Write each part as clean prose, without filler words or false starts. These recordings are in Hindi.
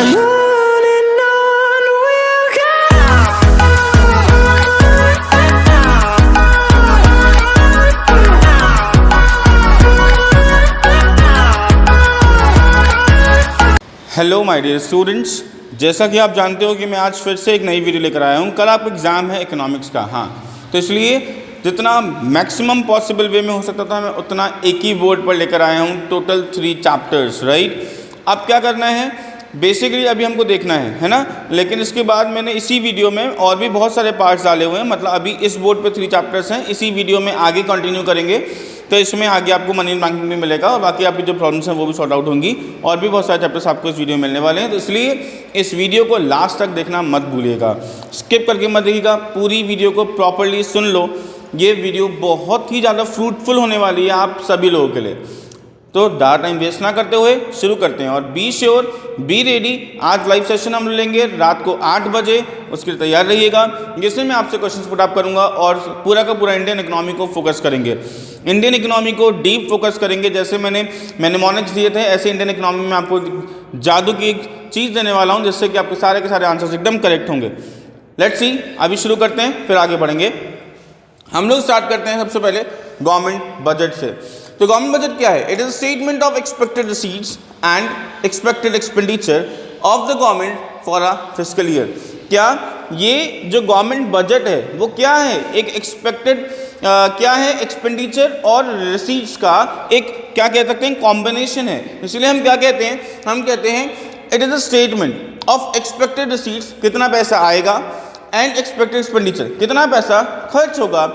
and on we'll go. Hello my dear students, जैसा कि आप जानते हो कि मैं आज फिर से एक नई वीडियो लेकर आया हूँ। कल आपका एग्ज़ाम है इकोनॉमिक्स का, हाँ, तो इसलिए जितना मैक्सिमम पॉसिबल वे में हो सकता था मैं उतना एक ही बोर्ड पर लेकर आया हूँ। Total 3 chapters, right. अब क्या करना है, बेसिकली अभी हमको देखना है ना, लेकिन इसके बाद मैंने इसी वीडियो में और भी बहुत सारे पार्ट्स डाले हुए हैं। मतलब अभी इस बोर्ड पे 3 चैप्टर्स हैं, इसी वीडियो में आगे कंटिन्यू करेंगे, तो इसमें आगे आपको मनी इन बैंकिंग भी मिलेगा और बाकी आपकी जो प्रॉब्लम्स हैं वो भी सॉर्ट आउट होंगी और भी बहुत सारे चैप्टर्स आपको इस वीडियो में मिलने वाले हैं। तो इसलिए इस वीडियो को लास्ट तक देखना मत भूलिएगा, स्किप करके मत देखिएगा, पूरी वीडियो को प्रॉपरली सुन लो। ये वीडियो बहुत ही ज़्यादा फ्रूटफुल होने वाली है आप सभी लोगों के लिए। तो ज़्यादा टाइम वेस्ट ना करते हुए शुरू करते हैं। और बी श्योर, बी रेडी। आज लाइव सेशन हम लेंगे रात को 8 बजे, उसके लिए तैयार रहिएगा, जिसमें मैं आपसे क्वेश्चंस पुट अप करूंगा और पूरा का पूरा इंडियन इकोनॉमी को फोकस करेंगे। इंडियन इकोनॉमी को डीप फोकस करेंगे। जैसे मैंने मैनेमोनिक्स दिए थे, ऐसे इंडियन इकोनॉमी में आपको जादू की एक चीज़ देने वाला हूँ, जिससे कि आपके सारे के सारे आंसर्स एकदम करेक्ट होंगे। लेट्स सी, अभी शुरू करते हैं, फिर आगे बढ़ेंगे। हम लोग स्टार्ट करते हैं सबसे पहले गवर्नमेंट बजट से। तो गवर्नमेंट बजट क्या है? It is statement of expected receipts and expected expenditure of the government for a fiscal year. क्या ये जो गवर्नमेंट बजट है वो क्या है? एक एक्सपेक्टेड क्या है? एक्सपेंडिचर और रिसीट्स का एक क्या कह सकते हैं, कॉम्बिनेशन है। इसलिए हम क्या कहते हैं? हम कहते हैं it is a statement of expected receipts, कितना पैसा आएगा, एंड एक्सपेक्टेड एक्सपेंडिचर, कितना पैसा खर्च होगा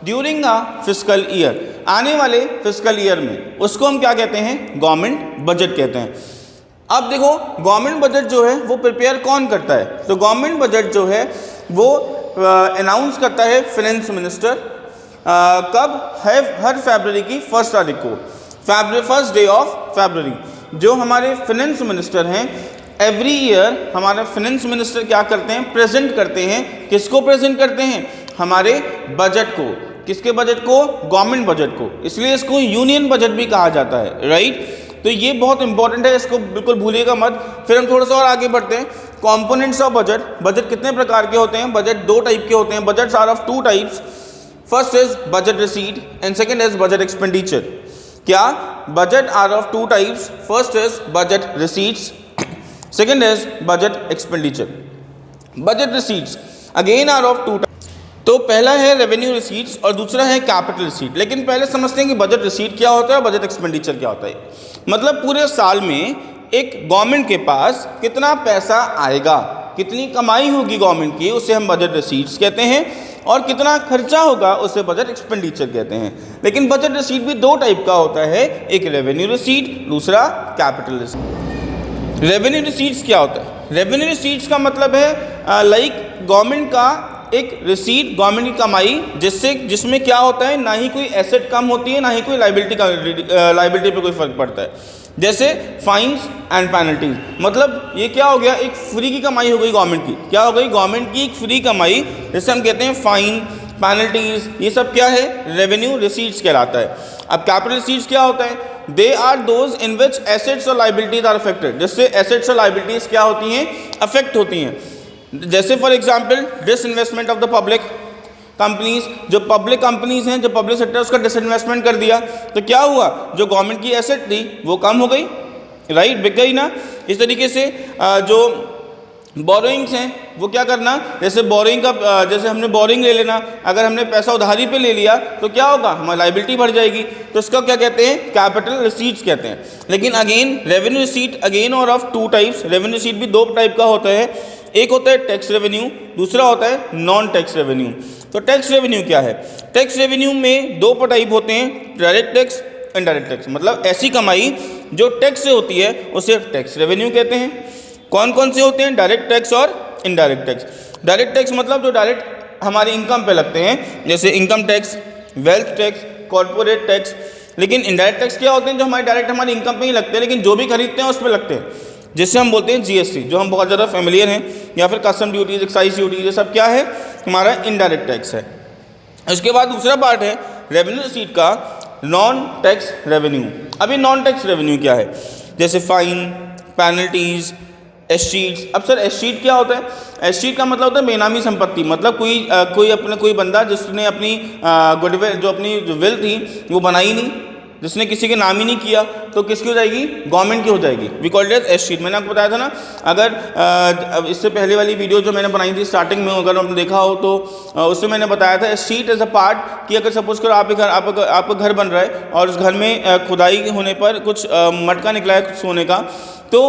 ड्यूरिंग अ फिस्कल ईयर, आने वाले फिस्कल ईयर में। उसको हम क्या कहते हैं? गवर्नमेंट बजट कहते हैं। अब देखो, गवर्नमेंट बजट जो है वो प्रिपेयर कौन करता है? तो गवर्नमेंट बजट जो है वो अनाउंस करता है फाइनेंस मिनिस्टर। कब है? हर फरवरी की 1 तारीख को, फर्स्ट डे ऑफ फरवरी। जो हमारे फाइनेंस मिनिस्टर हैं, एवरी ईयर हमारे फाइनेंस मिनिस्टर क्या करते हैं? प्रेजेंट करते हैं। किसको प्रेजेंट करते हैं? हमारे बजट को। किसके बजट को? गवर्नमेंट बजट को। इसलिए इसको यूनियन बजट भी कहा जाता है, राइट। तो ये बहुत इंपॉर्टेंट है, इसको बिल्कुल भूलिएगा मत। फिर हम थोड़ा सा और आगे बढ़ते हैं। Components of budget. बजट कितने प्रकार के होते हैं? बजट 2 टाइप के होते हैं। Budgets are of 2 types. First is budget receipt and second is budget expenditure. क्या? Budget are of 2 types. First is budget receipts, second is budget expenditure. Budget receipts again are of 2 types. तो पहला है रेवेन्यू रिसीट्स और दूसरा है कैपिटल रिसीट। लेकिन पहले समझते हैं कि बजट रिसीट क्या होता है, बजट एक्सपेंडिचर क्या होता है। मतलब पूरे साल में एक गवर्नमेंट के पास कितना पैसा आएगा, कितनी कमाई होगी गवर्नमेंट की, उसे हम बजट रिसीट्स कहते हैं, और कितना खर्चा होगा उसे बजट एक्सपेंडिचर कहते हैं। लेकिन बजट रिसीट भी 2 टाइप का होता है, एक रेवेन्यू रिसीट, दूसरा कैपिटल रिसीट। रेवेन्यू रिसीट्स क्या होता है? रेवेन्यू रिसीट्स का मतलब है लाइक गवर्नमेंट का एक रिसीट, गवर्नमेंट की कमाई, जिसमें क्या होता है, ना ही कोई एसेट कम होती है, ना ही कोई लाइबिलिटी पे कोई फर्क पड़ता है। जैसे फाइन्स एंड पेनल्टीज, मतलब ये क्या हो गया? एक फ्री की कमाई हो गई गवर्नमेंट की। क्या हो गई? गवर्नमेंट की एक फ्री कमाई, जिसे हम कहते हैं फाइन, पेनल्टीज। ये सब क्या है? रेवेन्यू रिसीट्स कहलाता है। अब कैपिटल रिसीट्स क्या होता है? They are those in which assets और लाइबिलिटीज आर अफेक्टेड। जिससे एसेट्स और लाइबिलिटीज क्या होती हैं? अफेक्ट होती हैं। जैसे for example disinvestment of the public companies. जो पब्लिक कंपनीज हैं, जो पब्लिक सेक्टर, उसका डिसइन्वेस्टमेंट कर दिया, तो क्या हुआ? जो गवर्नमेंट की एसेट थी वो कम हो गई, राइट, बिक गई ना। इस तरीके से जो बोरोइंग्स हैं वो क्या करना? जैसे बोरोइंग का, जैसे हमने बोरोइंग ले लेना, अगर हमने पैसा उधारी पे ले लिया तो क्या होगा? हमारी लाइबिलिटी बढ़ जाएगी। तो इसका क्या कहते हैं? कैपिटल रिसीट्स कहते हैं। लेकिन अगेन रेवेन्यू रिसीट अगेन और ऑफ 2 टाइप्स। रेवेन्यू रिसीट भी 2 टाइप का होता है। एक होता है टैक्स रेवेन्यू, दूसरा होता है नॉन टैक्स रेवेन्यू। तो टैक्स रेवेन्यू क्या है? टैक्स रेवेन्यू में 2 टाइप होते हैं, डायरेक्ट टैक्स, इनडायरेक्ट टैक्स। मतलब ऐसी कमाई जो टैक्स से होती है उसे टैक्स रेवेन्यू कहते हैं। कौन कौन से होते हैं? डायरेक्ट टैक्स और इनडायरेक्ट टैक्स। डायरेक्ट टैक्स मतलब जो डायरेक्ट हमारी इनकम पे लगते हैं, जैसे income tax, wealth tax, corporate tax. लेकिन इनडायरेक्ट टैक्स क्या होते हैं? जो हमारे डायरेक्ट हमारी इनकम पे ही लगते हैं, लेकिन जो भी खरीदते हैं उस पर लगते हैं, जिससे हम बोलते हैं जीएसटी, जो हम बहुत ज़्यादा फेमिलियर हैं, या फिर कस्टम ड्यूटीज, एक्साइज ड्यूटीज, ये सब क्या है? हमारा इनडायरेक्ट टैक्स है। उसके बाद दूसरा पार्ट है रेवेन्यू रिसीट का नॉन टैक्स रेवेन्यू। अभी नॉन टैक्स रेवेन्यू क्या है? जैसे फाइन, पेनल्टीज, एस्टीट्स। अब सर एस्टीट क्या होता है? एस्टीट का मतलब होता है बेनामी संपत्ति, मतलब कोई बंदा जिसने अपनी गुडविल जो अपनी विल थी वो बनाई नहीं, जिसने किसी के नाम ही नहीं किया, तो किसकी हो जाएगी? गवर्नमेंट की हो जाएगी। We called it estate. मैंने आपको बताया था ना, अगर इससे पहले वाली वीडियो जो मैंने बनाई थी स्टार्टिंग में, अगर आपने देखा हो तो उसमें मैंने बताया था एस्टीट एज अ पार्ट कि अगर सपोज करो आपका घर बन रहा है और उस घर में खुदाई होने पर कुछ मटका निकला है सोने का, तो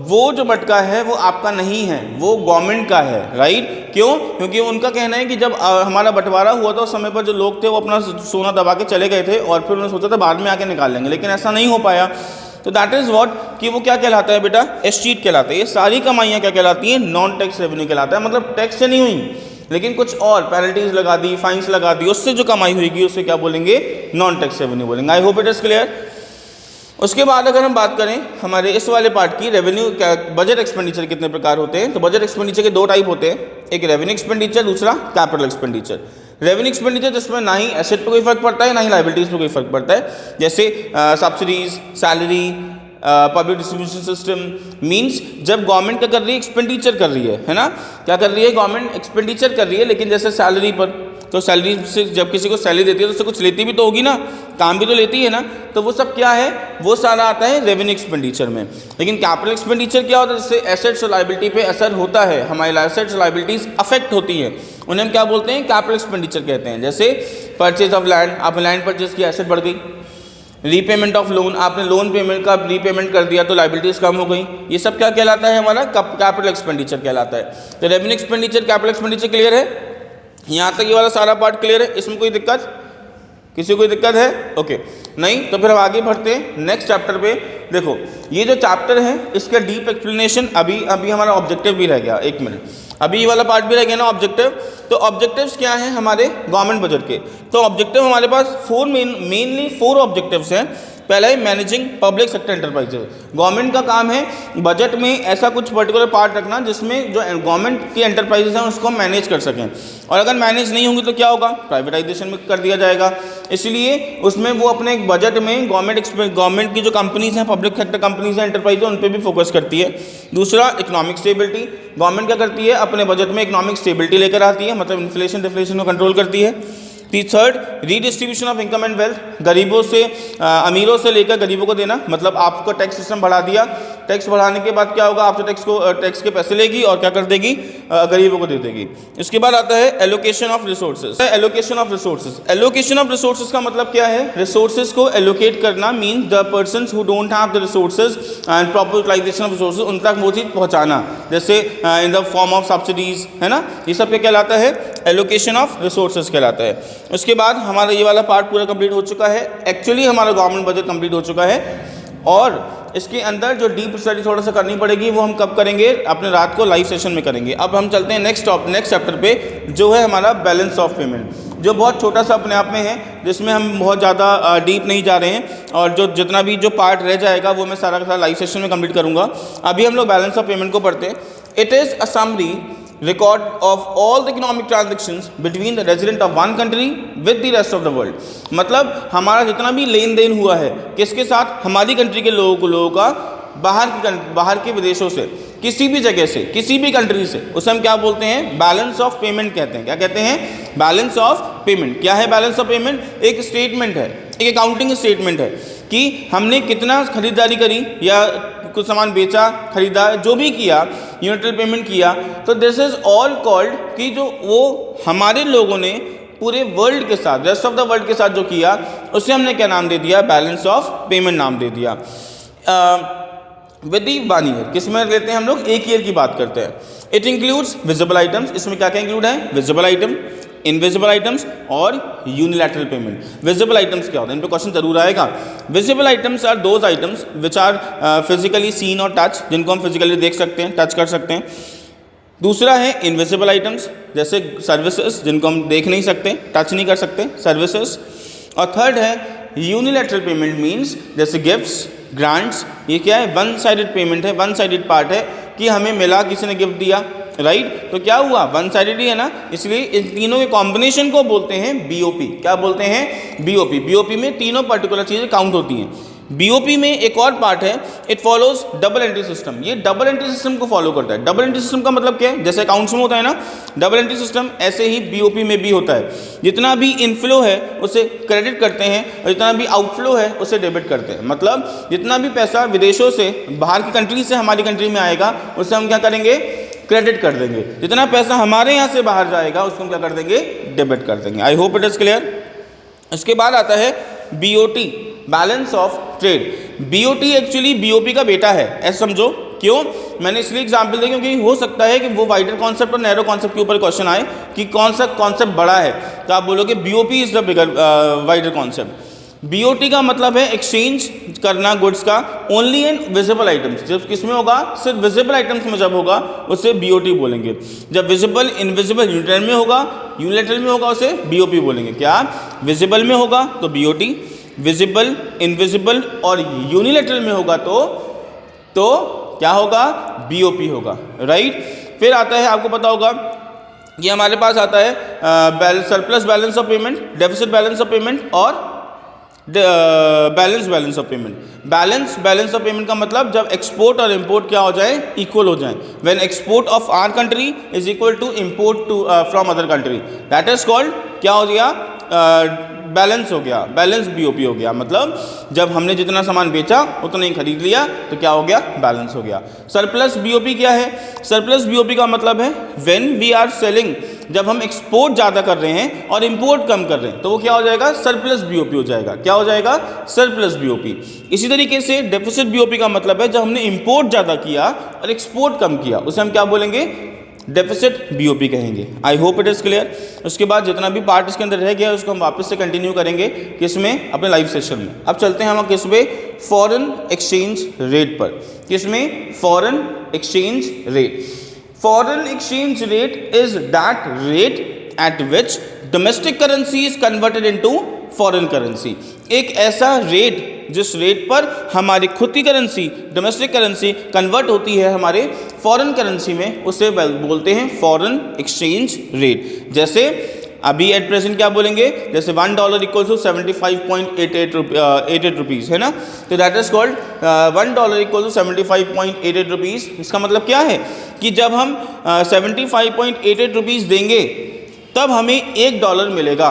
वो जो मटका है वो आपका नहीं है, वो गवर्नमेंट का है, राइट? क्यों? क्योंकि उनका कहना है कि जब हमारा बंटवारा हुआ था उस समय पर जो लोग थे वो अपना सोना दबा के चले गए थे और फिर उन्होंने सोचा था बाद में आके निकाल लेंगे, लेकिन ऐसा नहीं हो पाया। तो दैट इज़ व्हाट कि वो क्या कहलाता है बेटा? एस्टीट कहलाता है। ये सारी कमाइयाँ क्या कहलाती हैं? नॉन टैक्स रेवेन्यू कहलाता है। मतलब टैक्स से नहीं हुई, लेकिन कुछ और पेनल्टीज लगा दी, फाइन्स लगा दी, उससे जो कमाई हुई उससे क्या बोलेंगे? नॉन टैक्स रेवेन्यू बोलेंगे। आई होप इट इज़ क्लियर। उसके बाद अगर हम बात करें हमारे इस वाले पार्ट की, रेवेन्यू क्या, बजट एक्सपेंडिचर कितने प्रकार होते हैं? तो बजट एक्सपेंडिचर के दो टाइप होते हैं, एक रेवेन्यू एक्सपेंडिचर, दूसरा कैपिटल एक्सपेंडिचर। रेवेन्यू एक्सपेंडिचर जिसमें ना ही एसेट पर कोई फर्क पड़ता है ना ही लाइबिलिटीज़ पर कोई फर्क पड़ता है, जैसे subsidies, salary, public distribution system. Means जब गवर्नमेंट क्या कर रही है? एक्सपेंडिचर कर रही है ना? क्या कर रही है? गवर्नमेंट एक्सपेंडिचर कर रही है, लेकिन जैसे सैलरी पर, तो सैलरी से जब किसी को सैलरी देती है तो उससे कुछ लेती भी तो होगी ना, काम भी तो लेती है ना, तो वो सब क्या है? वो सारा आता है रेवेन्यू एक्सपेंडिचर में। लेकिन कैपिटल एक्सपेंडिचर क्या होता है? जिससे एसेट्स और लाइबिलिटी पे असर होता है, हमारी एसेट्स और लाइबिलिटीज अफेक्ट होती हैं, उन्हें हम क्या बोलते हैं? कैपिटल एक्सपेंडिचर कहते हैं। जैसे परचेज ऑफ लैंड, आपने लैंड परचेज किया, एसेट बढ़ गई। रीपेमेंट ऑफ लोन, आपने लोन पेमेंट का रीपेमेंट कर दिया तो लाइबिलिटीज कम हो गई। ये सब क्या कहलाता है? हमारा कैपिटल एक्सपेंडिचर कहलाता है। तो revenue expenditure, capital expenditure clear है? यहाँ तक ये वाला सारा पार्ट क्लियर है? इसमें कोई दिक्कत? किसी को कोई दिक्कत है? ओके, नहीं तो फिर हम आगे बढ़ते हैं नेक्स्ट चैप्टर पे। देखो ये जो चैप्टर है इसका डीप एक्सप्लेनेशन अभी हमारा ऑब्जेक्टिव भी रह गया। एक मिनट, अभी ये वाला पार्ट भी रह गया ना ऑब्जेक्टिव। तो ऑब्जेक्टिव्स क्या हैं हमारे गवर्नमेंट बजट के? तो ऑब्जेक्टिव हमारे पास मेनली फोर ऑब्जेक्टिव्स हैं। पहला है managing public sector enterprises. Government का काम है बजट में ऐसा कुछ पर्टिकुलर पार्ट रखना जिसमें जो गवर्नमेंट की एंटरप्राइजेज हैं उसको मैनेज कर सकें, और अगर मैनेज नहीं होंगी तो क्या होगा? प्राइवेटाइजेशन में कर दिया जाएगा। इसलिए उसमें वो अपने एक बजट में गवर्नमेंट की जो कंपनीज हैं, पब्लिक सेक्टर कंपनीज हैं, एंटरप्राइज हैं, उन पर भी फोकस करती है। दूसरा इकोनॉमिक स्टेबिलिटी, गवर्नमेंट क्या करती है? अपने बजट में इकोनॉमिक स्टेबिलिटी लेकर आती है, मतलब इन्फ्लेशन डिफ्लेशन को कंट्रोल करती है। Third redistribution of income and wealth, गरीबों से अमीरों से लेकर गरीबों को देना, मतलब आपको टैक्स सिस्टम बढ़ा दिया, टैक्स बढ़ाने के बाद क्या होगा? आपसे टैक्स के पैसे लेगी और क्या कर देगी? गरीबों को दे देगी। इसके बाद आता है allocation of resources. Allocation of resources का मतलब क्या है? रिसोर्सेज को एलोकेट करना, mean the persons who don't have the resources and proper utilisation of resources, उन तक वो चीज़ पहुँचाना, जैसे in the form of subsidies, है ना? ये सब क्या कहलाता है? एलोकेशन ऑफ रिसोर्सेज कहलाता है। उसके बाद हमारा ये वाला पार्ट पूरा कंप्लीट हो चुका है। एक्चुअली हमारा गवर्नमेंट बजट कंप्लीट हो चुका है, और इसके अंदर जो डीप स्टडी थोड़ा सा करनी पड़ेगी वो हम कब करेंगे? अपने रात को लाइव सेशन में करेंगे। अब हम चलते हैं नेक्स्ट चैप्टर पे, जो है हमारा बैलेंस ऑफ पेमेंट, जो बहुत छोटा सा अपने आप में है, जिसमें हम बहुत ज़्यादा डीप नहीं जा रहे हैं, और जो जितना भी जो पार्ट रह जाएगा वो मैं सारा का सारा लाइव सेशन में कंप्लीट करूँगा। अभी हम लोग बैलेंस ऑफ पेमेंट को पढ़ते हैं। It is a summary record of all the economic transactions between the resident of one country with the rest of the world। मतलब हमारा जितना भी लेन देन हुआ है किसके साथ? हमारी कंट्री के लोगों का बाहर के विदेशों से, किसी भी जगह से, किसी भी कंट्री से, उसे हम क्या बोलते हैं? बैलेंस ऑफ पेमेंट कहते हैं। क्या कहते हैं? Balance of payment. क्या है बैलेंस ऑफ पेमेंट? एक स्टेटमेंट है, एक अकाउंटिंग स्टेटमेंट है कि हमने कितना खरीदारी करी या कुछ सामान बेचा, खरीदा, जो भी किया, यूनिटल पेमेंट किया। तो दिस इज ऑल कॉल्ड कि जो वो हमारे लोगों ने पूरे वर्ल्ड के साथ, रेस्ट ऑफ द वर्ल्ड के साथ जो किया, उसे हमने क्या नाम दे दिया? बैलेंस ऑफ पेमेंट नाम दे दिया। विद दी 1 ईयर, किस में लेते हैं हम लोग? 1 ईयर की बात करते हैं। It includes visible items. इसमें क्या क्या इंक्लूड है? विजिबल आइटम, इनविजिबल आइटम्स और यूनिलैटरल पेमेंट। विजिबल आइटम्स क्या होता है? इन पे क्वेश्चन जरूर आएगा। Visible items are those items which are physically seen और टच, जिनको हम फिजिकली देख सकते हैं, टच कर सकते हैं। दूसरा है इनविजिबल आइटम्स, जैसे सर्विसेज, जिनको हम देख नहीं सकते, टच नहीं कर सकते, सर्विसेज। और थर्ड है यूनिलैटरल पेमेंट, मीन्स जैसे गिफ्ट्स, ग्रांट्स। ये क्या है? वन साइडेड पेमेंट है, वन साइडेड पार्ट है कि हमें मिला, किसी ने गिफ्ट दिया, राइट? तो क्या हुआ? वन साइडेड ही है ना, इसलिए इन तीनों के कॉम्बिनेशन को बोलते हैं बीओपी। क्या बोलते हैं? बीओपी। बीओपी में तीनों पर्टिकुलर चीज़ें काउंट होती हैं। बीओपी में एक और पार्ट है, it follows double entry system. ये डबल एंट्री सिस्टम को फॉलो करता है। डबल एंट्री सिस्टम का मतलब क्या है? जैसे अकाउंट्स में होता है ना डबल एंट्री सिस्टम, ऐसे ही बीओपी में भी होता है। जितना भी इनफ्लो है उसे क्रेडिट करते हैं और जितना भी आउटफ्लो है उसे डेबिट करते हैं। मतलब जितना भी पैसा विदेशों से, बाहर की कंट्री से हमारी कंट्री में आएगा उसे हम क्या करेंगे? क्रेडिट कर देंगे। जितना पैसा हमारे यहाँ से बाहर जाएगा उसको हम क्या कर देंगे? डेबिट कर देंगे। आई होप इट इज क्लियर। इसके बाद आता है BOT, balance of trade. BOT actually BOP का बेटा है, ऐसा समझो। क्यों? मैंने इसलिए एग्जाम्पल दिया क्योंकि हो सकता है कि वो वाइडर कॉन्सेप्ट और नैरो कॉन्सेप्ट के ऊपर क्वेश्चन आए कि कौन सा कॉन्सेप्ट बड़ा है, तो आप बोलोगे BOP is the bigger wider concept. BOT का मतलब है एक्सचेंज करना गुड्स का ओनली इन विजिबल आइटम्स। जब किस में होगा? सिर्फ विजिबल आइटम्स में जब होगा उसे बीओटी बोलेंगे। जब विजिबल इनविजिबल यूनिलैटरल में होगा, यूनिलैटरल में होगा उसे बीओपी बोलेंगे। क्या? विजिबल में होगा तो बीओटी, विजिबल, इनविजिबल और यूनिलैटरल में होगा तो क्या होगा? बीओपी होगा। राइट। फिर आता है, आपको पता होगा ये हमारे पास आता है surplus balance of payment, deficit balance of payment और balance of payment. Balance of payment का मतलब जब एक्सपोर्ट और इंपोर्ट क्या हो जाए? इक्वल हो जाए। When export of our country is equal to import to from other country, that is called क्या हो गया? बैलेंस हो गया, बैलेंस बीओपी हो गया। मतलब जब हमने जितना सामान बेचा उतना ही खरीद लिया तो क्या हो गया? बैलेंस हो गया। सरप्लस बीओपी क्या है? सरप्लस बीओपी का मतलब है व्हेन वी आर सेलिंग, जब हम एक्सपोर्ट ज़्यादा कर रहे हैं और इंपोर्ट कम कर रहे हैं तो वो क्या हो जाएगा? सरप्लस बीओपी हो जाएगा। क्या हो जाएगा? Surplus BOP. इसी तरीके से डेफिसिट बीओपी का मतलब है जब हमने इंपोर्ट ज़्यादा किया और एक्सपोर्ट कम किया उसे हम क्या बोलेंगे? डेफिसिट बीओपी कहेंगे। आई होप इट इज़ क्लियर। उसके बाद जितना भी पार्ट इसके अंदर रह गया उसको हम वापस से कंटिन्यू करेंगे किसमें? अपने लाइव सेशन में। अब चलते हैं हम किस पे? फॉरेन एक्सचेंज रेट पर। किसमें? Foreign exchange rate. Foreign exchange rate is that rate at which domestic currency is converted into foreign currency. एक ऐसा रेट जिस रेट पर हमारी खुद की करेंसी, डोमेस्टिक करेंसी कन्वर्ट होती है हमारे फॉरेन करेंसी में, उसे बोलते हैं फॉरेन एक्सचेंज रेट। जैसे अभी एट प्रेजेंट क्या बोलेंगे? जैसे $1 इक्वल टू 75.88 रुपीज़ है ना, तो that is called $1 equal to 75.88 rupees. इसका मतलब क्या है कि जब हम 75.88 रुपीज़ देंगे तब हमें $1 मिलेगा।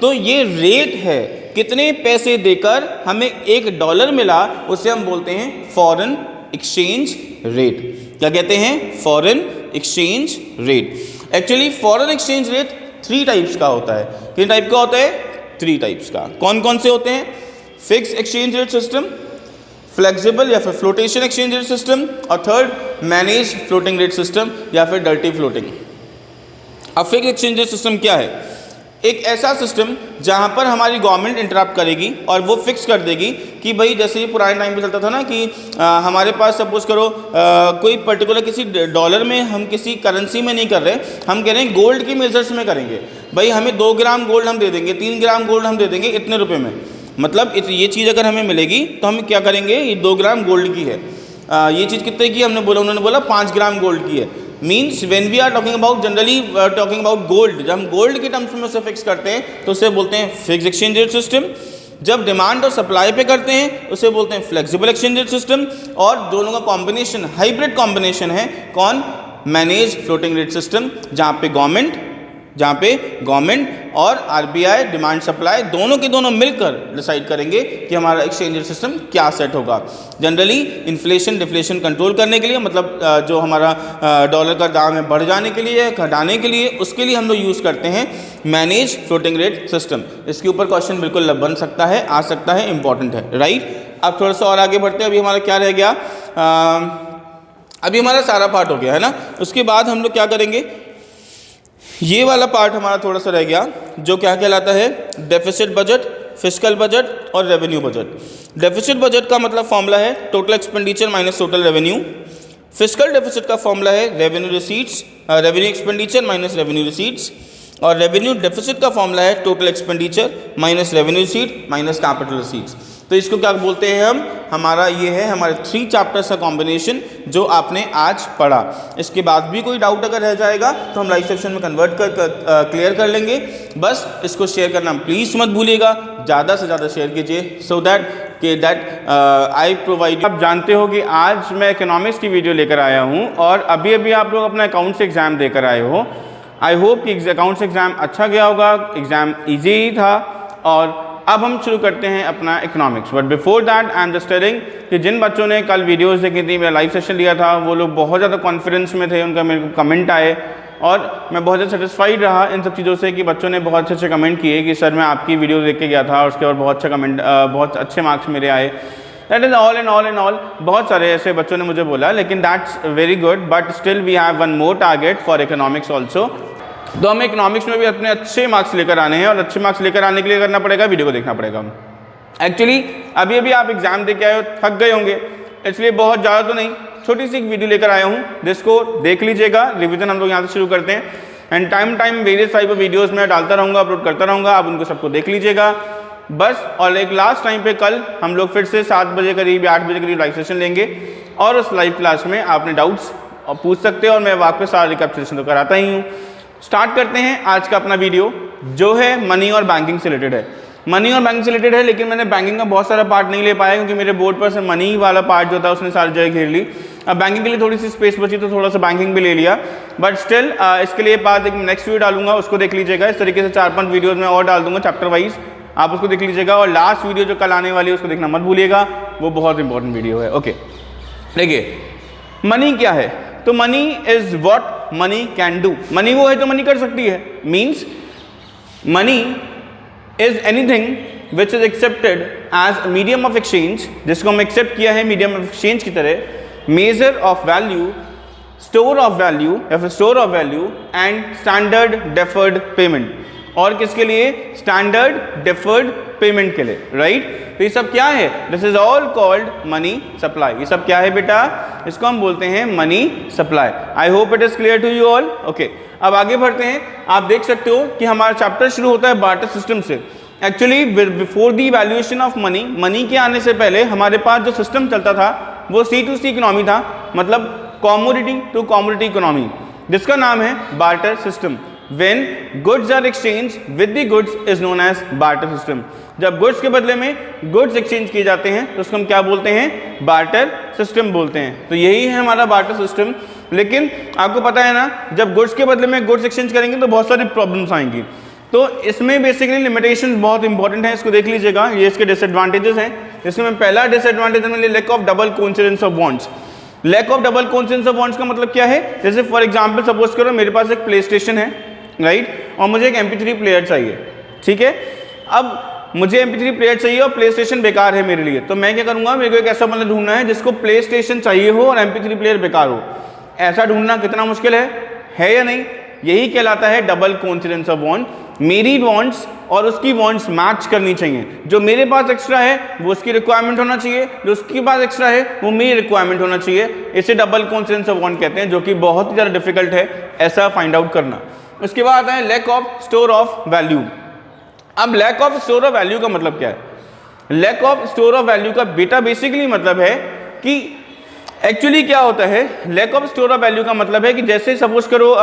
तो ये रेट है, कितने पैसे देकर हमें $1 मिला उसे हम बोलते हैं फॉरेन एक्सचेंज रेट। क्या कहते हैं? Foreign exchange rate. Actually foreign exchange rate 3 types का होता है। कितने टाइप का होता है? 3 टाइप्स का। कौन कौन से होते हैं? Fix exchange rate system, flexible या फिर फ्लोटेशन एक्सचेंज रेट सिस्टम और third manage floating rate system या फिर डर्टी फ्लोटिंग। अब फिक्स एक्सचेंज रेट सिस्टम क्या है? एक ऐसा सिस्टम जहां पर हमारी गवर्नमेंट इंटरप्ट करेगी और वो फिक्स कर देगी कि भाई जैसे ये पुराने टाइम पे चलता था ना कि हमारे पास सपोज करो कोई पर्टिकुलर किसी डॉलर में हम किसी करेंसी में नहीं कर रहे, हम कह रहे हैं गोल्ड की मेजर्स में करेंगे। भाई हमें 2 ग्राम गोल्ड हम दे देंगे, 3 ग्राम गोल्ड हम दे देंगे इतने रुपये में। मतलब ये चीज़ अगर हमें मिलेगी तो हम क्या करेंगे? ये 2 ग्राम गोल्ड की है। ये चीज़ कितने की? हमने बोला, उन्होंने बोला 5 ग्राम गोल्ड की है। Means when we are talking about generally talking about gold, जब हम गोल्ड के टर्म्स में उसे फिक्स करते हैं तो उसे बोलते हैं फिक्स एक्सचेंज रेट सिस्टम। जब डिमांड और सप्लाई पे करते हैं उसे बोलते हैं फ्लेक्सिबल एक्सचेंज रेट सिस्टम। और दोनों का कॉम्बिनेशन, हाइब्रिड कॉम्बिनेशन है कौन? मैनेज फ्लोटिंग रेट सिस्टम, जहाँ पे गवर्नमेंट और आरबीआई डिमांड सप्लाई दोनों के दोनों मिलकर डिसाइड करेंगे कि हमारा एक्सचेंज रेट सिस्टम क्या सेट होगा। जनरली इन्फ्लेशन डिफ्लेशन कंट्रोल करने के लिए, मतलब जो हमारा डॉलर का दाम है बढ़ जाने के लिए, घटाने के लिए, उसके लिए हम लोग यूज़ करते हैं मैनेज फ्लोटिंग रेट सिस्टम। इसके ऊपर क्वेश्चन बिल्कुल बन सकता है, आ सकता है, इंपॉर्टेंट है। राइट। अब थोड़ा सा और आगे बढ़ते हैं। अभी हमारा क्या रह गया? अभी हमारा सारा पार्ट हो गया है ना। उसके बाद हम लोग क्या करेंगे? ये वाला पार्ट हमारा थोड़ा सा रह गया जो क्या कहलाता है? डेफिसिट बजट, फिस्कल बजट और रेवेन्यू बजट। डेफिसिट बजट का मतलब फॉर्मूला है total expenditure minus total revenue. Fiscal deficit का फॉर्मूला है revenue expenditure minus revenue receipts. और रेवेन्यू डेफिसिट का फॉर्मूला है total expenditure minus revenue receipt minus capital receipts. तो इसको क्या बोलते हैं हम? हमारा ये है हमारे 3 चैप्टर्स का कॉम्बिनेशन जो आपने आज पढ़ा। इसके बाद भी कोई डाउट अगर रह जाएगा तो हम लाइव सेक्शन में कन्वर्ट कर क्लियर कर लेंगे। बस इसको शेयर करना प्लीज़ मत भूलिएगा, ज़्यादा से ज़्यादा शेयर कीजिए सो दैट कि दैट आई प्रोवाइड। आप जानते हो कि आज मैं इकोनॉमिक्स की वीडियो लेकर आया हूँ और अभी अभी आप लोग अपना अकाउंट्स एग्ज़ाम देकर आए हो। आई होप कि अकाउंट्स एग्ज़ाम अच्छा गया होगा, एग्ज़ाम ईजी ही था। और अब हम शुरू करते हैं अपना economics. But before that I am just telling कि जिन बच्चों ने कल वीडियोस देखी थी, मेरा लाइव सेशन लिया था, वो लोग बहुत ज़्यादा कॉन्फिडेंस में थे, उनका मेरे को कमेंट आए और मैं बहुत ज़्यादा सेटिस्फाइड रहा इन सब चीज़ों से कि बच्चों ने बहुत अच्छे कमेंट किए कि सर मैं आपकी वीडियो देख के गया था और उसके बाद बहुत अच्छा कमेंट, बहुत अच्छे मार्क्स मेरे आए। That is all in all बहुत सारे ऐसे बच्चों ने मुझे बोला, लेकिन that's very good. But still we have one more target for economics also. तो हमें इकोनॉमिक्स में भी अपने अच्छे मार्क्स लेकर आने हैं और अच्छे मार्क्स लेकर आने के लिए करना पड़ेगा, वीडियो को देखना पड़ेगा। एक्चुअली अभी अभी आप एग्जाम दे के आए हो, थक गए होंगे, इसलिए बहुत ज़्यादा तो नहीं, छोटी सी एक वीडियो लेकर आया हूँ जिसको देख लीजिएगा। रिवीजन हम लोग यहाँ से शुरू करते हैं and time various type of videos मैं डालता रहूँगा, अपलोड करता रहूँगा, आप उनको सबको देख लीजिएगा बस। और एक लास्ट टाइम पे कल हम लोग फिर से 7 बजे करीब या 8 बजे करीब लाइव सेशन लेंगे और उस लाइव क्लास में आप अपने डाउट्स पूछ सकते हो और मैं वापस सारा रिकैपिटुलेशन तो कराता ही हूँ। स्टार्ट करते हैं आज का अपना वीडियो जो है मनी और बैंकिंग से रिलेटेड है। मनी और बैंकिंग से रिलेटेड है, लेकिन मैंने बैंकिंग का बहुत सारा पार्ट नहीं ले पाया क्योंकि मेरे बोर्ड पर सिर्फ मनी वाला पार्ट जो था उसने सारी जगह घेर ली। अब बैंकिंग के लिए थोड़ी सी स्पेस बची तो थोड़ा सा बैंकिंग भी ले लिया, बट स्टिल इसके लिए बाद एक नेक्स्ट वीडियो डालूंगा, उसको देख लीजिएगा। इस तरीके से 4-5 वीडियोज़ में और डाल दूंगा चैप्टर वाइज, आप उसको देख लीजिएगा। और लास्ट वीडियो जो कल आने वाली है उसको देखना मत भूलिएगा, वो बहुत इंपॉर्टेंट वीडियो है। ओके, देखिए मनी क्या है। तो money is what money can do. Money वो है जो मनी कर सकती है। Means money is anything which is accepted as medium of exchange, जिसको हम एक्सेप्ट किया है मीडियम ऑफ एक्सचेंज की तरह, major of value, store of value या फिर store of value and standard deferred payment. और किसके लिए? स्टैंडर्ड डेफर्ड पेमेंट के लिए, राइट। तो ये सब क्या है? This is all called money supply. ये सब क्या है बेटा? इसको हम बोलते हैं money supply. I hope it is clear to you all. Okay, अब आगे बढ़ते हैं। आप देख सकते हो कि हमारा चैप्टर शुरू होता है बार्टर सिस्टम से। Actually before the evaluation of money, money के आने से पहले हमारे पास जो सिस्टम चलता था वो C2C इकोनॉमी था, मतलब कॉमोडिटी टू कॉमोडिटी इकोनॉमी, जिसका नाम है barter system. When goods are exchanged with the goods is known as barter system। जब गुड्स के बदले में गुड्स एक्सचेंज किए जाते हैं तो उसको हम क्या बोलते हैं? बार्टर सिस्टम बोलते हैं। तो यही है हमारा बार्टर सिस्टम। लेकिन आपको पता है ना, जब गुड्स के बदले में गुड्स एक्सचेंज करेंगे तो बहुत सारी प्रॉब्लम्स आएंगी। तो इसमें बेसिकली लिमिटेशंस बहुत इंपॉर्टेंट है, इसको देख लीजिएगा। ये इसके डिसएडवांटेजेस हैं। इसमें पहला डिसएडवांटेज है lack of double coincidence of bonds. Lack of double coincidence of bonds का मतलब क्या है? जैसे फॉर एग्जांपल सपोज करो मेरे पास एक प्ले स्टेशन है, राइट, और मुझे एक MP3 प्लेयर चाहिए, ठीक है। अब मुझे MP3 प्लेयर चाहिए और प्ले स्टेशन बेकार है मेरे लिए, तो मैं क्या करूंगा? मेरे को एक ऐसा बंदा ढूंढना है जिसको प्ले स्टेशन चाहिए हो और MP3 प्लेयर बेकार हो। ऐसा ढूंढना कितना मुश्किल है या नहीं? यही कहलाता है डबल कोइंसिडेंस ऑफ बॉन्ड। मेरी बॉन्ड्स और उसकी बॉन्ड्स मैच करनी चाहिए। जो मेरे पास एक्स्ट्रा है वो उसकी रिक्वायरमेंट होना चाहिए, जो उसके पास एक्स्ट्रा है वो मेरी रिक्वायरमेंट होना चाहिए। इसे डबल कोइंसिडेंस ऑफ बॉन्ड कहते हैं, जो कि बहुत ही ज़्यादा डिफिकल्ट है ऐसा फाइंड आउट करना। उसके बाद है lack of store of value. अब lack of store of value का मतलब क्या है? Lack of store of value का बेटा बेसिकली मतलब है कि एक्चुअली क्या होता है? Lack of store of value का मतलब है कि जैसे सपोज करो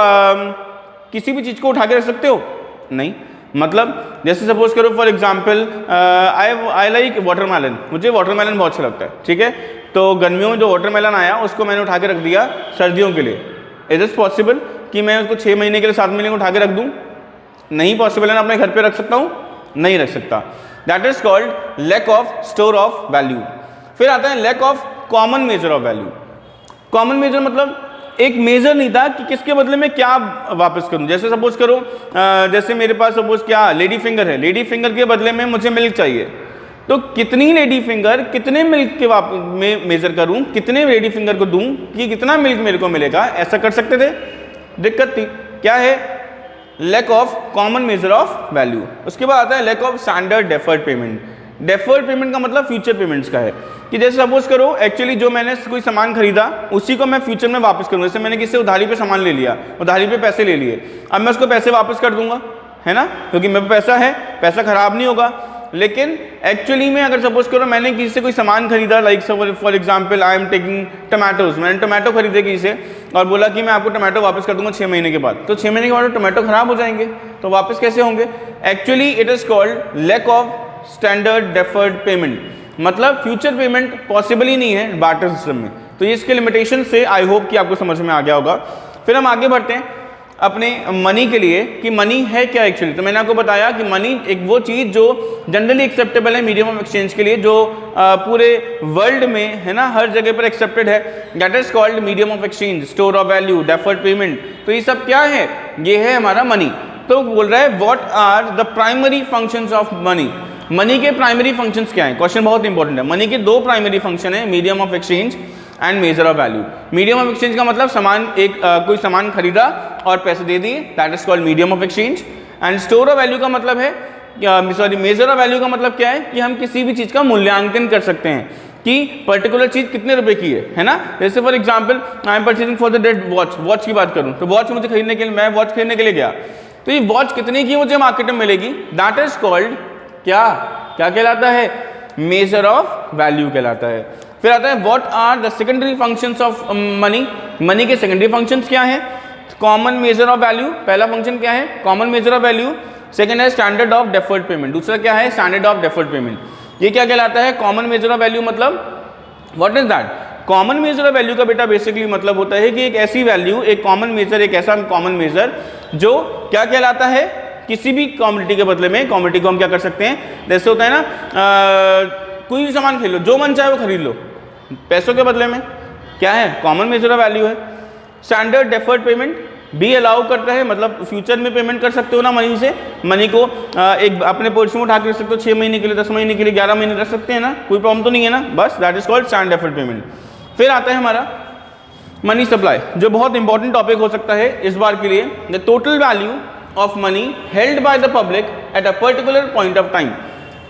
किसी भी चीज़ को उठा के रख सकते हो? नहीं। मतलब जैसे सपोज करो for example I like watermelon, मुझे वाटरमेलन बहुत अच्छा लगता है, ठीक है। तो गर्मियों में जो वाटरमेलन आया उसको मैंने उठा के रख दिया सर्दियों के लिए। इज इट पॉसिबल कि मैं उसको 6 महीने के लिए 7 महीने को उठा के रख दूं? नहीं पॉसिबल है ना। अपने घर पे रख सकता हूँ? नहीं रख सकता। That is called lack of store of value. फिर आता है lack of common measure of value. Common measure मतलब एक मेजर नहीं था कि किसके बदले में क्या वापस करूं। जैसे सपोज करो जैसे मेरे पास सपोज क्या लेडी फिंगर है, लेडी फिंगर के बदले में मुझे मिल्क चाहिए, तो कितनी लेडी फिंगर कितने मिल्क के में मेजर करूं, कितने लेडी फिंगर को दूं कि कितना मिल्क मेरे को मिलेगा, ऐसा कर सकते थे? दिक्कत थी। क्या है? Lack of common measure of value. उसके बाद आता है lack of standard deferred payment. Deferred payment का मतलब फ्यूचर पेमेंट्स का है कि जैसे सपोज करो एक्चुअली जो मैंने कोई सामान खरीदा उसी को मैं फ्यूचर में वापस करूँ। जैसे मैंने किसी से उधारी पे सामान ले लिया, उधारी पे पैसे ले लिए, अब मैं उसको पैसे वापस कर दूंगा, है ना, क्योंकि मेरे पैसा है, पैसा खराब नहीं होगा। लेकिन एक्चुअली में अगर सपोज करो मैंने किसी से कोई सामान खरीदा, like for example I am taking tomatoes, मैंने टमाटो खरीदे किसी से और बोला कि मैं आपको टमाटो वापस कर दूंगा 6 महीने के बाद, तो 6 महीने के बाद टमाटो खराब हो जाएंगे, तो वापस कैसे होंगे? Actually it is called lack of standard deferred payment. मतलब फ्यूचर पेमेंट पॉसिबल ही नहीं है बार्टर सिस्टम में। तो ये इसके लिमिटेशन से आई होप कि आपको समझ में आ गया होगा। फिर हम आगे बढ़ते हैं अपने मनी के लिए कि मनी है क्या एक्चुअली। तो मैंने आपको बताया कि मनी एक वो चीज़ जो जनरली एक्सेप्टेबल है मीडियम ऑफ एक्सचेंज के लिए, जो पूरे वर्ल्ड में है ना हर जगह पर एक्सेप्टेड है, that is called medium of exchange, store of value, deferred payment. तो ये सब क्या है, ये है हमारा मनी। तो बोल रहा है what are the primary functions of money. Money के प्राइमरी फंक्शंस क्या है, क्वेश्चन बहुत इंपॉर्टेंट है। मनी के दो प्राइमरी फंक्शन है, medium of exchange and measure of value. Medium of exchange का मतलब सामान कोई सामान खरीदा और पैसे दे दिए, that is called medium of exchange. And store of value का मतलब है मेजर ऑफ वैल्यू का मतलब क्या है कि हम किसी भी चीज़ का मूल्यांकन कर सकते हैं कि पर्टिकुलर चीज़ कितने रुपए की है ना। जैसे for example I am purchasing for the dead watch की बात करूँ तो वॉच मुझे खरीदने के लिए, मैं वॉच खरीदने के लिए गया, तो ये वॉच कितने की मुझे मार्केट में मिलेगी, दैट इज कॉल्ड क्या कहलाता है, मेजर ऑफ वैल्यू कहलाता है। फिर आता है what are the secondary functions of money. Money के सेकेंडरी फंक्शंस क्या है, कॉमन मेजर ऑफ वैल्यू, पहला फंक्शन क्या है, common measure of value. Second है स्टैंडर्ड ऑफ डेफर्ड पेमेंट, दूसरा क्या है, स्टैंडर्ड ऑफ डेफर्ड पेमेंट। ये क्या कहलाता है, कॉमन मेजर ऑफ वैल्यू मतलब what is that, common measure of value का बेटा बेसिकली मतलब होता है कि एक ऐसी वैल्यू, एक कॉमन मेजर, एक ऐसा कॉमन मेजर जो क्या कहलाता है, किसी भी कॉमोडिटी के बदले में, कॉमोडिटी को हम क्या कर सकते हैं, जैसे होता है ना कोई भी सामान खरीद लो, जो मन चाहे वो खरीद लो, पैसों के बदले में क्या है, कॉमन मेजर ऑफ वैल्यू है। स्टैंडर्ड डेफर्ड पेमेंट भी अलाउ करता है, मतलब फ्यूचर में पेमेंट कर सकते हो ना मनी से, मनी को एक अपने पोर्शन में उठा के रख सकते हो, 6 महीने के लिए, 10 महीने के लिए, 11 महीने रख सकते हैं ना, कोई प्रॉब्लम तो नहीं है ना, बस that is called standard deferred payment. फिर आता है हमारा मनी सप्लाई, जो बहुत इंपॉर्टेंट टॉपिक हो सकता है इस बार के लिए। The total value of money held by the public at a particular point of time.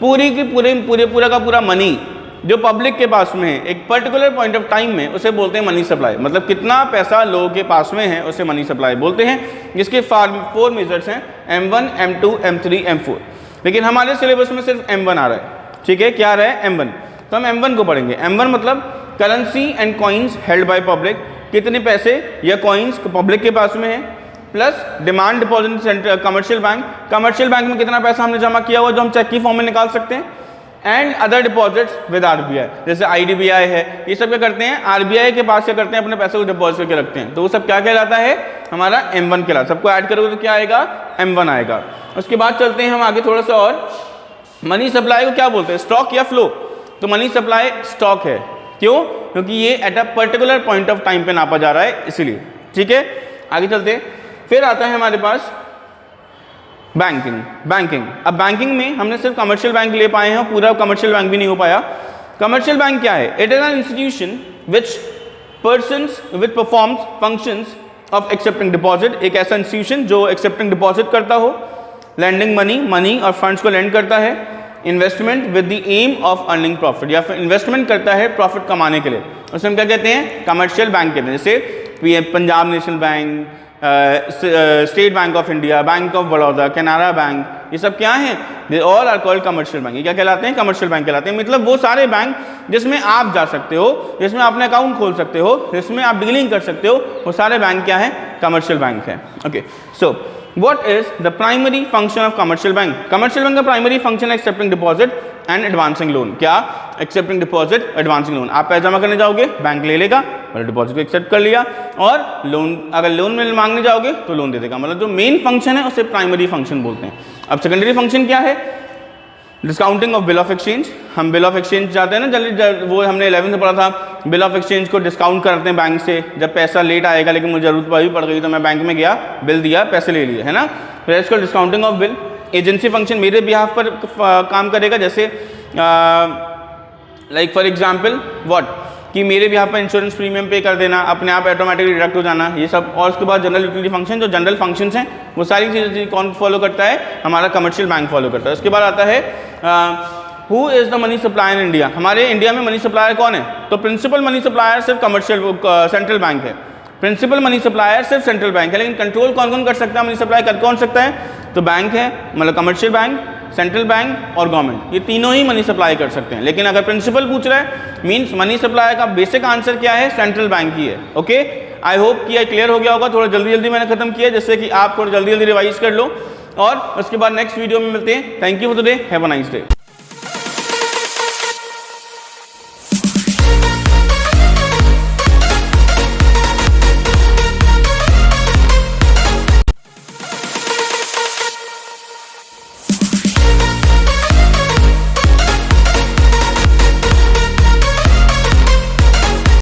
पूरा का पूरा मनी जो पब्लिक के पास में है एक पर्टिकुलर पॉइंट ऑफ टाइम में, उसे बोलते हैं मनी सप्लाई। मतलब कितना पैसा लोगों के पास में है उसे मनी सप्लाई बोलते हैं, जिसके 4 मेजर्स हैं, M1, M2, M3, M4। लेकिन हमारे सिलेबस में सिर्फ M1 आ रहा है, ठीक है, क्या आ रहा है, M1। तो हम M1 को पढ़ेंगे। M1 मतलब currency and coins held by public, कितने पैसे या कॉइन्स पब्लिक के पास में है, plus demand deposit centre commercial bank, commercial bank में कितना पैसा हमने जमा किया हुआ जो हम चेक की फॉर्म में निकाल सकते हैं, and other deposits with RBI, जैसे IDBI है, ये सब क्या करते हैं, आरबीआई के पास क्या करते हैं, अपने पैसे को डिपॉजिट करके रखते हैं, तो वो सब क्या कहलाता है, हमारा M1 कहलाता है। सबको ऐड करोगे तो क्या आएगा, M1 आएगा। उसके बाद चलते हैं हम आगे थोड़ा सा और, मनी सप्लाई को क्या बोलते हैं, स्टॉक या फ्लो। तो मनी सप्लाई स्टॉक है, क्यों, क्योंकि ये at a particular point of time पे नापा जा रहा है, इसीलिए, ठीक है। आगे चलते हैं, फिर आता है हमारे पास बैंकिंग। अब बैंकिंग में हमने सिर्फ कमर्शियल बैंक ले पाए हैं, पूरा कमर्शियल बैंक भी नहीं हो पाया। कमर्शियल बैंक क्या है, it is an institution which persons which performs functions of accepting deposit, एक ऐसा इंस्टीट्यूशन जो एक्सेप्टिंग डिपॉजिट करता हो, लैंडिंग मनी और फंड्स को लैंड करता है, investment with the aim of earning profit, या फिर इन्वेस्टमेंट करता है प्रॉफिट कमाने के लिए, उसे हम क्या कहते हैं, कमर्शियल बैंक कहते हैं। जैसे Punjab National Bank, State Bank of India, Bank of Baroda, Canara Bank, ये सब क्या हैं, they all are called commercial bank. ये क्या कहलाते हैं, कमर्शियल बैंक कहलाते हैं। मतलब वो सारे बैंक जिसमें आप जा सकते हो, जिसमें आपने अकाउंट खोल सकते हो, जिसमें आप डीलिंग कर सकते हो, वो सारे बैंक क्या है, कमर्शियल बैंक है। Okay, so what is the primary function of commercial bank. Commercial bank का प्राइमरी फंक्शन है accepting deposit and advancing loan. क्या, एक्सेप्टिंग डिपॉजिट, एडवांसिंग लोन। आप पैसा जमा करने जाओगे, बैंक ले लेगा, मतलब डिपॉजिट को एक्सेप्ट कर लिया, और लोन, अगर लोन में मांगने जाओगे तो लोन दे देगा। मतलब जो मेन फंक्शन है उसे प्राइमरी फंक्शन बोलते हैं। अब सेकेंडरी फंक्शन क्या है, discounting of bill of exchange. हम बिल ऑफ एक्सचेंज जाते हैं ना जल्दी, वो हमने 11th में पढ़ा था, बिल ऑफ एक्सचेंज को डिस्काउंट करते हैं बैंक से, जब पैसा लेट आएगा लेकिन मुझे जरूरत पड़ गई तो मैं बैंक में गया, बिल दिया, पैसे ले लिए, है ना। फिर इसको discounting of bill. Agency function मेरे बिहाफ पर काम करेगा, जैसे लाइक फॉर एग्जाम्पल व्हाट, कि मेरे भी यहाँ पर इंश्योरेंस प्रीमियम पे कर देना, अपने आप ऑटोमेटिकली डिडक्ट हो जाना, ये सब। और उसके बाद जनरल यूटिलिटी फंक्शन, जो जनरल फंक्शंस हैं वो सारी चीज़ें कौन फॉलो करता है, हमारा कमर्शियल बैंक फॉलो करता है। उसके बाद आता है who is the money supplier in India. हमारे इंडिया में मनी सप्लायर कौन है, तो प्रिंसिपल मनी सप्लायर सिर्फ कमर्शियल सेंट्रल बैंक है। प्रिंसिपल मनी सप्लायर सिर्फ सेंट्रल बैंक है, लेकिन कंट्रोल कौन कौन कर सकता है, मनी सप्लाई कर कौन सकता है, तो बैंक है, मतलब कमर्शियल बैंक, सेंट्रल बैंक और गवर्नमेंट, ये तीनों ही मनी सप्लाई कर सकते हैं। लेकिन अगर प्रिंसिपल पूछ रहा है, मींस मनी सप्लाई का बेसिक आंसर क्या है, सेंट्रल बैंक ही है। ओके, आई होप कि ये क्लियर हो गया होगा। थोड़ा जल्दी मैंने खत्म किया, जिससे कि आप थोड़ा जल्दी रिवाइज कर लो, और उसके बाद नेक्स्ट वीडियो में मिलते हैं। Thank you for today, have a nice day.